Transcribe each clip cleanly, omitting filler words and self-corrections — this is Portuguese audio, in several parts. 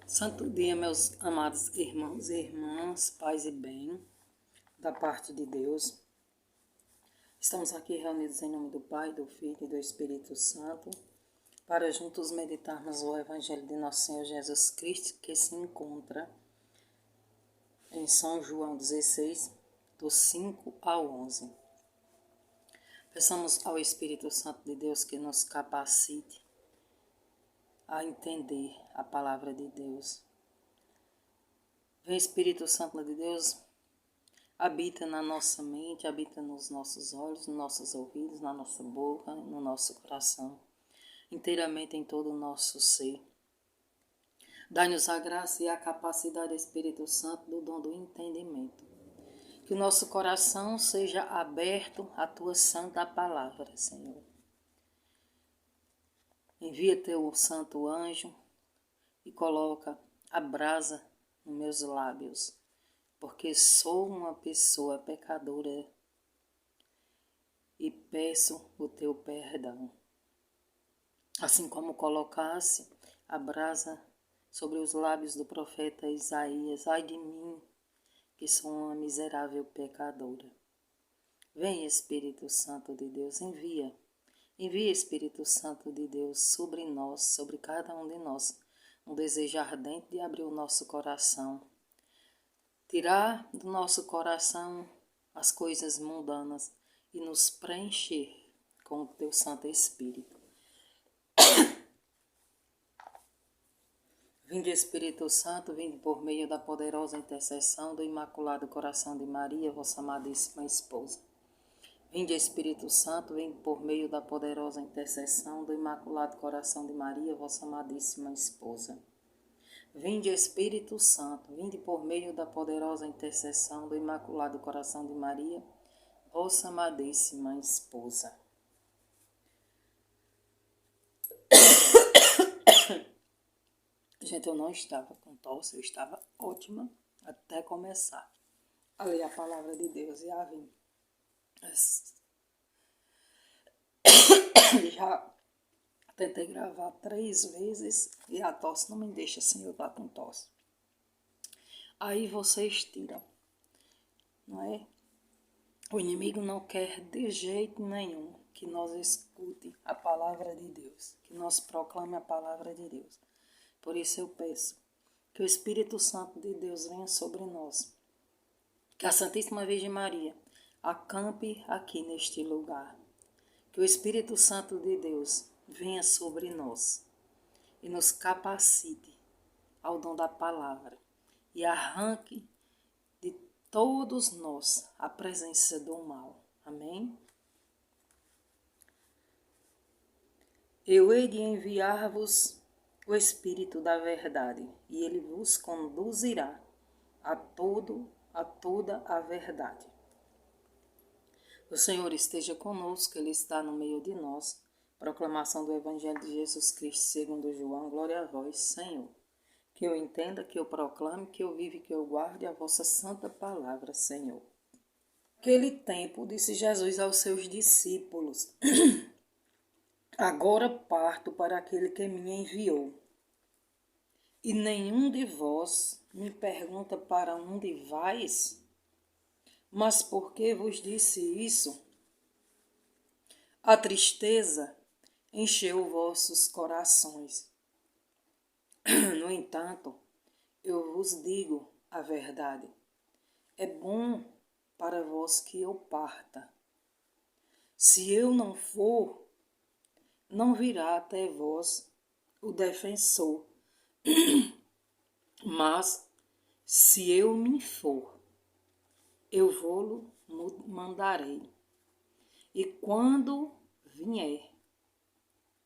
Santo dia, meus amados irmãos e irmãs, paz e bem, da parte de Deus. Estamos aqui reunidos em nome do Pai, do Filho e do Espírito Santo, para juntos meditarmos o Evangelho de Nosso Senhor Jesus Cristo, que se encontra em São João 16, do 5 ao 11. Peçamos ao Espírito Santo de Deus que nos capacite a entender a palavra de Deus. Vem, Espírito Santo de Deus, habita na nossa mente, habita nos nossos olhos, nos nossos ouvidos, na nossa boca, no nosso coração, inteiramente em todo o nosso ser. Dá-nos a graça e a capacidade, Espírito Santo, do dom do entendimento. Que o nosso coração seja aberto à Tua santa palavra, Senhor. Envia Teu santo anjo e coloca a brasa nos meus lábios, porque sou uma pessoa pecadora e peço o Teu perdão. Assim como colocasse a brasa sobre os lábios do profeta Isaías, ai de mim, que sou uma miserável pecadora. Vem, Espírito Santo de Deus, envia Espírito Santo de Deus sobre nós, sobre cada um de nós, um desejo ardente de abrir o nosso coração, tirar do nosso coração as coisas mundanas e nos preencher com o Teu Santo Espírito. Vinde, Espírito Santo, vinde por meio da poderosa intercessão do Imaculado Coração de Maria, vossa amadíssima esposa. Vinde, Espírito Santo, vinde por meio da poderosa intercessão do Imaculado Coração de Maria, vossa amadíssima esposa. Vinde, Espírito Santo, vinde por meio da poderosa intercessão do Imaculado Coração de Maria, vossa amadíssima esposa. Gente, eu não estava com tosse, eu estava ótima até começar a ler a palavra de Deus e a vir. Já tentei gravar 3 vezes e a tosse não me deixa assim, eu estar com tosse. Aí vocês tiram, não é? O inimigo não quer de jeito nenhum que nós escute a palavra de Deus, que nós proclame a palavra de Deus. Por isso eu peço que o Espírito Santo de Deus venha sobre nós, que a Santíssima Virgem Maria acampe aqui neste lugar, que o Espírito Santo de Deus venha sobre nós e nos capacite ao dom da palavra e arranque de todos nós a presença do mal. Amém? Eu hei de enviar-vos o Espírito da verdade, e ele vos conduzirá a toda a verdade. O Senhor esteja conosco, Ele está no meio de nós. Proclamação do Evangelho de Jesus Cristo segundo João. Glória a vós, Senhor. Que eu entenda, que eu proclame, que eu vive, que eu guarde a vossa santa palavra, Senhor. Naquele tempo, disse Jesus aos seus discípulos: Agora parto para aquele que me enviou. E nenhum de vós me pergunta para onde vais? Mas por que vos disse isso? A tristeza encheu vossos corações. No entanto, eu vos digo a verdade. É bom para vós que eu parta. Se eu não for, não virá até vós o defensor. Mas, se eu me for, eu vou-lo mandarei. E quando vier,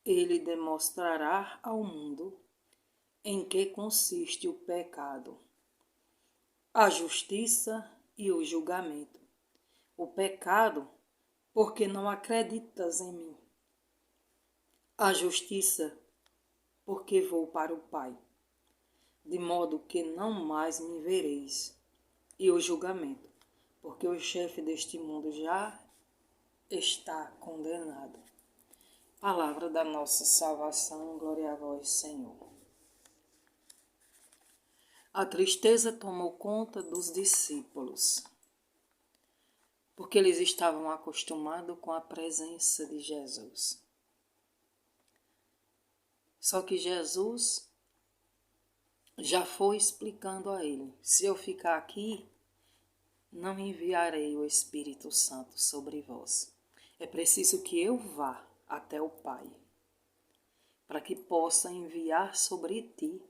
ele demonstrará ao mundo em que consiste o pecado, a justiça e o julgamento. O pecado, porque não acreditas em mim. A justiça, porque vou para o Pai, de modo que não mais me vereis. E o julgamento, porque o chefe deste mundo já está condenado. Palavra da nossa salvação, glória a vós, Senhor. A tristeza tomou conta dos discípulos, porque eles estavam acostumados com a presença de Jesus. Só que Jesus já foi explicando a ele: se eu ficar aqui, não enviarei o Espírito Santo sobre vós. É preciso que eu vá até o Pai, para que possa enviar sobre ti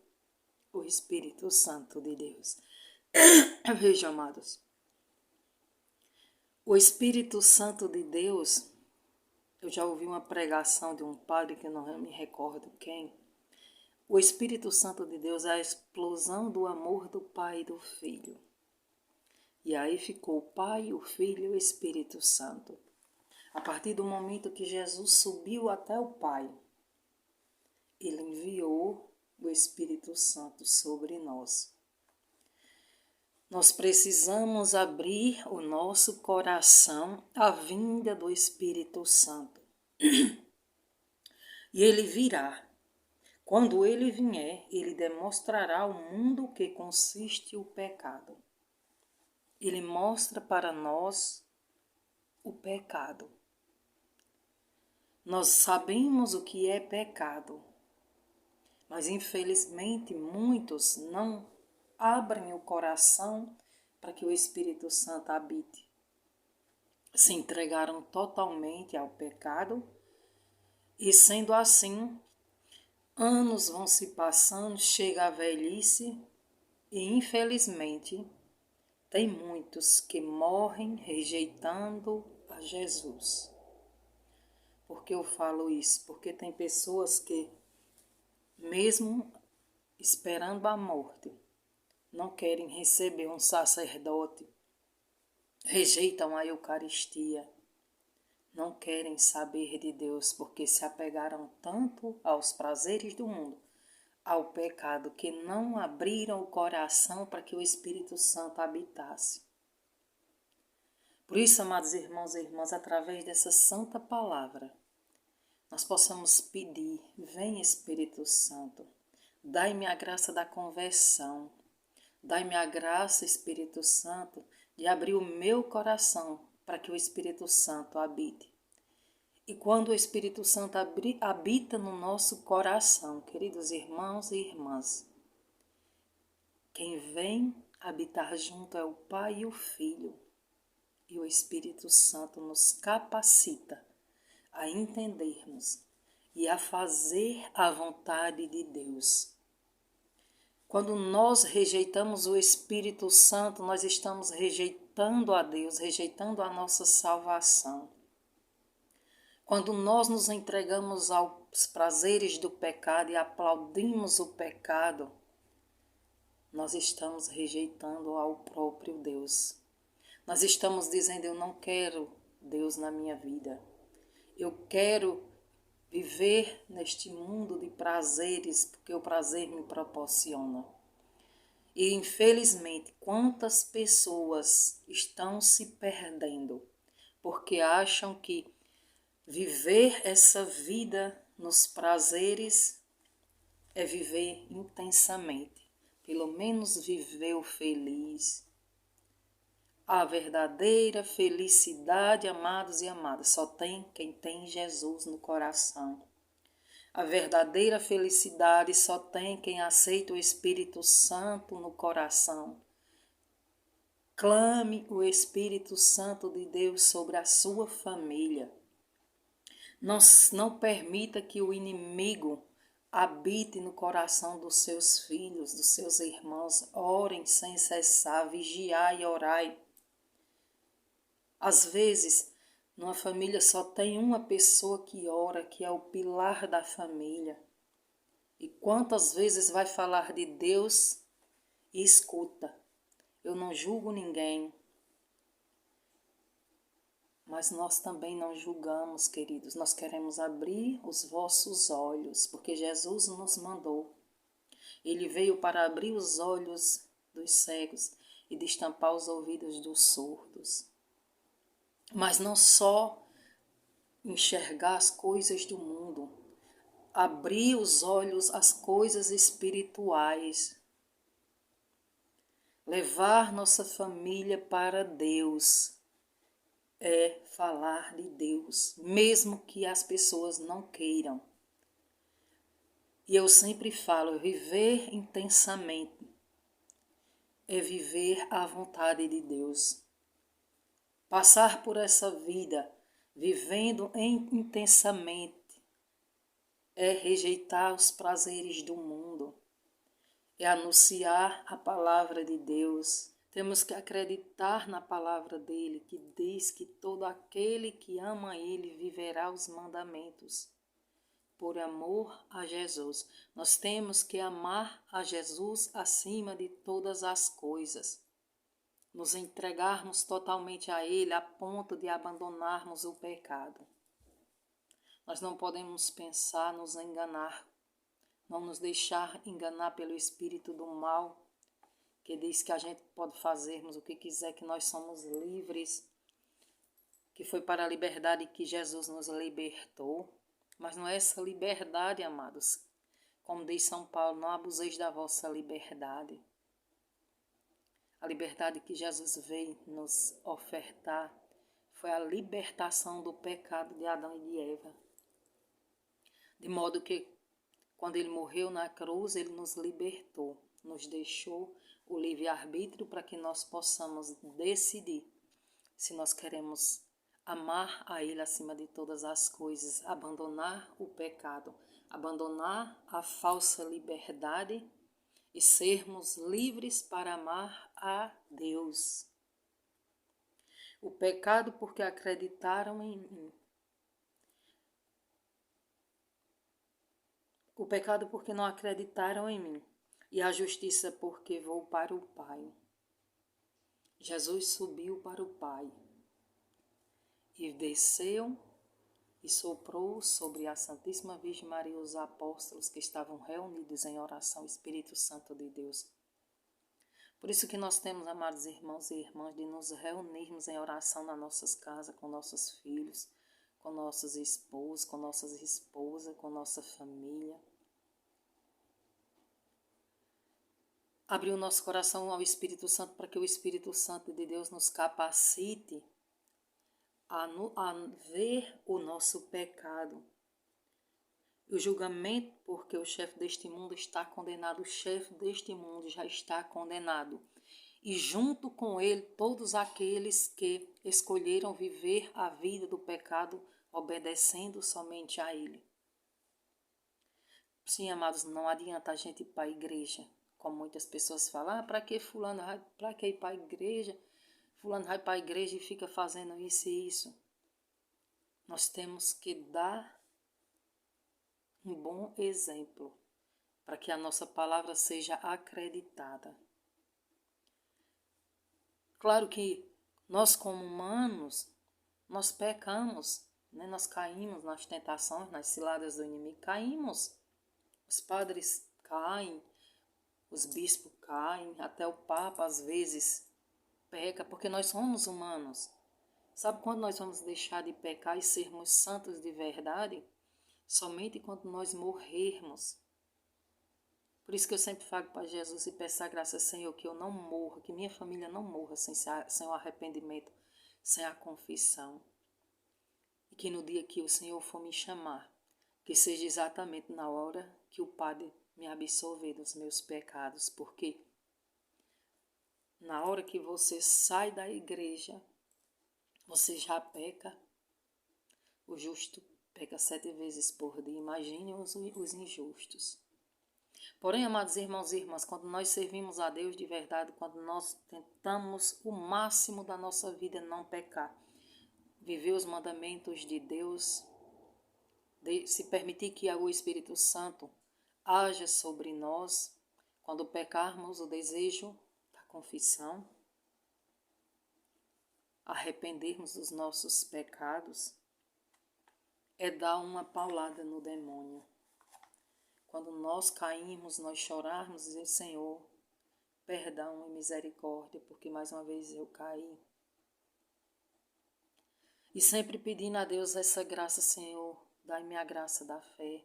o Espírito Santo de Deus. Veja, amados, o Espírito Santo de Deus, eu já ouvi uma pregação de um padre que não me recordo quem. O Espírito Santo de Deus é a explosão do amor do Pai e do Filho. E aí ficou o Pai, o Filho e o Espírito Santo. A partir do momento que Jesus subiu até o Pai, ele enviou o Espírito Santo sobre nós. Nós precisamos abrir o nosso coração à vinda do Espírito Santo. E ele virá. Quando ele vier, ele demonstrará ao mundo o que consiste o pecado. Ele mostra para nós o pecado. Nós sabemos o que é pecado, mas infelizmente muitos não abrem o coração para que o Espírito Santo habite. Se entregaram totalmente ao pecado e, sendo assim, anos vão se passando, chega a velhice e, infelizmente, tem muitos que morrem rejeitando a Jesus. Por que eu falo isso? Porque tem pessoas que, mesmo esperando a morte, não querem receber um sacerdote, rejeitam a Eucaristia, não querem saber de Deus porque se apegaram tanto aos prazeres do mundo, ao pecado, que não abriram o coração para que o Espírito Santo habitasse. Por isso, amados irmãos e irmãs, através dessa santa palavra, nós possamos pedir: vem Espírito Santo, dai-me a graça da conversão, dai-me a graça, Espírito Santo, de abrir o meu coração para que o Espírito Santo habite. E quando o Espírito Santo habita no nosso coração, queridos irmãos e irmãs, quem vem habitar junto é o Pai e o Filho. E o Espírito Santo nos capacita a entendermos e a fazer a vontade de Deus. Quando nós rejeitamos o Espírito Santo, nós estamos rejeitando a Deus, rejeitando a nossa salvação. Quando nós nos entregamos aos prazeres do pecado e aplaudimos o pecado, nós estamos rejeitando ao próprio Deus. Nós estamos dizendo: eu não quero Deus na minha vida. Eu quero viver neste mundo de prazeres, porque o prazer me proporciona. E infelizmente, quantas pessoas estão se perdendo porque acham que viver essa vida nos prazeres é viver intensamente. Pelo menos viveu feliz. A verdadeira felicidade, amados e amadas, só tem quem tem Jesus no coração. A verdadeira felicidade só tem quem aceita o Espírito Santo no coração. Clame o Espírito Santo de Deus sobre a sua família. Não permita que o inimigo habite no coração dos seus filhos, dos seus irmãos. Orem sem cessar, vigiai e orai. Às vezes, numa família só tem uma pessoa que ora, que é o pilar da família. E quantas vezes vai falar de Deus e escuta? Eu não julgo ninguém, mas nós também não julgamos, queridos. Nós queremos abrir os vossos olhos, porque Jesus nos mandou. Ele veio para abrir os olhos dos cegos e destampar os ouvidos dos surdos. Mas não só enxergar as coisas do mundo, abrir os olhos às coisas espirituais. Levar nossa família para Deus é falar de Deus, mesmo que as pessoas não queiram. E eu sempre falo, viver intensamente é viver a vontade de Deus. Passar por essa vida vivendo intensamente é rejeitar os prazeres do mundo, é anunciar a palavra de Deus. Temos que acreditar na palavra dele, que diz que todo aquele que ama ele viverá os mandamentos. Por amor a Jesus. Nós temos que amar a Jesus acima de todas as coisas. Nos entregarmos totalmente a Ele a ponto de abandonarmos o pecado. Nós não podemos pensar nos enganar, não nos deixar enganar pelo espírito do mal, que diz que a gente pode fazermos o que quiser, que nós somos livres, que foi para a liberdade que Jesus nos libertou. Mas não é essa liberdade, amados. Como diz São Paulo, não abuseis da vossa liberdade. A liberdade que Jesus veio nos ofertar foi a libertação do pecado de Adão e de Eva. De modo que, quando ele morreu na cruz, ele nos libertou, nos deixou o livre-arbítrio para que nós possamos decidir se nós queremos amar a Ele acima de todas as coisas, abandonar o pecado, abandonar a falsa liberdade e sermos livres para amar a Deus. O pecado porque acreditaram em mim. O pecado porque não acreditaram em mim. E a justiça porque vou para o Pai. Jesus subiu para o Pai. E desceu e soprou sobre a Santíssima Virgem Maria e os apóstolos que estavam reunidos em oração, Espírito Santo de Deus. Por isso que nós temos, amados irmãos e irmãs, de nos reunirmos em oração nas nossas casas, com nossos filhos, com nossos esposos, com nossas esposas, com nossa família. Abrir o nosso coração ao Espírito Santo para que o Espírito Santo de Deus nos capacite a ver o nosso pecado. O julgamento, porque o chefe deste mundo está condenado, o chefe deste mundo já está condenado. E junto com ele, todos aqueles que escolheram viver a vida do pecado, obedecendo somente a ele. Sim, amados, não adianta a gente ir para a igreja, como muitas pessoas falam, para que fulano vai, para que ir para a igreja? Fulano vai para a igreja e fica fazendo isso e isso. Nós temos que dar um bom exemplo para que a nossa palavra seja acreditada. Claro que nós, como humanos, nós pecamos, né? Nós caímos nas tentações, nas ciladas do inimigo, caímos. Os padres caem, os bispos caem, até o Papa às vezes peca, porque nós somos humanos. Sabe quando nós vamos deixar de pecar e sermos santos de verdade? Somente quando nós morrermos. Por isso que eu sempre falo para Jesus e peço a graça, Senhor, que eu não morra, que minha família não morra sem o arrependimento, sem a confissão. E que no dia que o Senhor for me chamar, que seja exatamente na hora que o Padre me absolver dos meus pecados, porque na hora que você sai da igreja, você já peca. O justo peca 7 vezes por dia. Imagine os injustos. Porém, amados irmãos e irmãs, quando nós servimos a Deus de verdade, quando nós tentamos o máximo da nossa vida não pecar, viver os mandamentos de Deus, se permitir que o Espírito Santo haja sobre nós, quando pecarmos, o desejo da confissão, arrependermos dos nossos pecados, é dar uma paulada no demônio. Quando nós caímos, nós chorarmos e dizer, Senhor, perdão e misericórdia, porque mais uma vez eu caí. E sempre pedindo a Deus essa graça, Senhor, dai-me a graça da fé,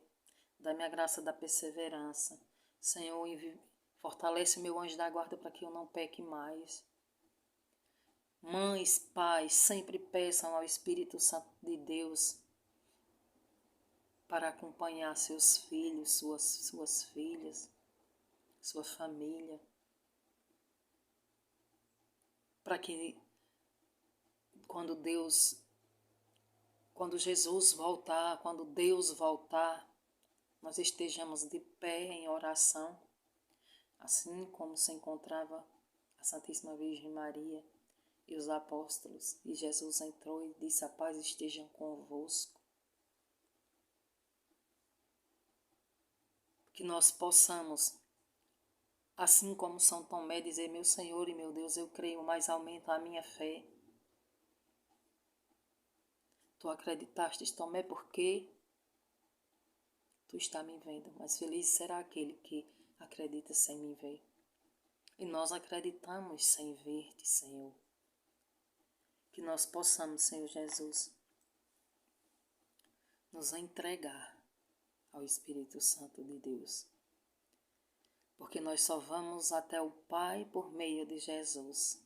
dai-me a graça da perseverança. Senhor, Fortalece meu anjo da guarda para que eu não peque mais. Mães, pais, sempre peçam ao Espírito Santo de Deus para acompanhar seus filhos, suas filhas, sua família, para que quando Jesus voltar, quando Deus voltar, nós estejamos de pé em oração, assim como se encontrava a Santíssima Virgem Maria e os apóstolos. E Jesus entrou e disse: a paz esteja convosco. Que nós possamos, assim como São Tomé, dizer: meu Senhor e meu Deus, eu creio, mas aumenta a minha fé. Tu acreditaste, Tomé, porque tu está me vendo, mas feliz será aquele que acredita sem me ver. E nós acreditamos sem ver-te, Senhor. Que nós possamos, Senhor Jesus, nos entregar ao Espírito Santo de Deus. Porque nós só vamos até o Pai por meio de Jesus.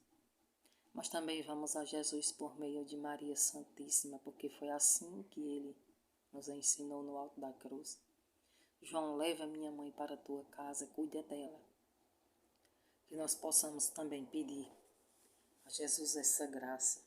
Mas também vamos a Jesus por meio de Maria Santíssima, porque foi assim que Ele nos ensinou no alto da cruz. João, leva minha mãe para a tua casa, cuida dela. Que nós possamos também pedir a Jesus essa graça.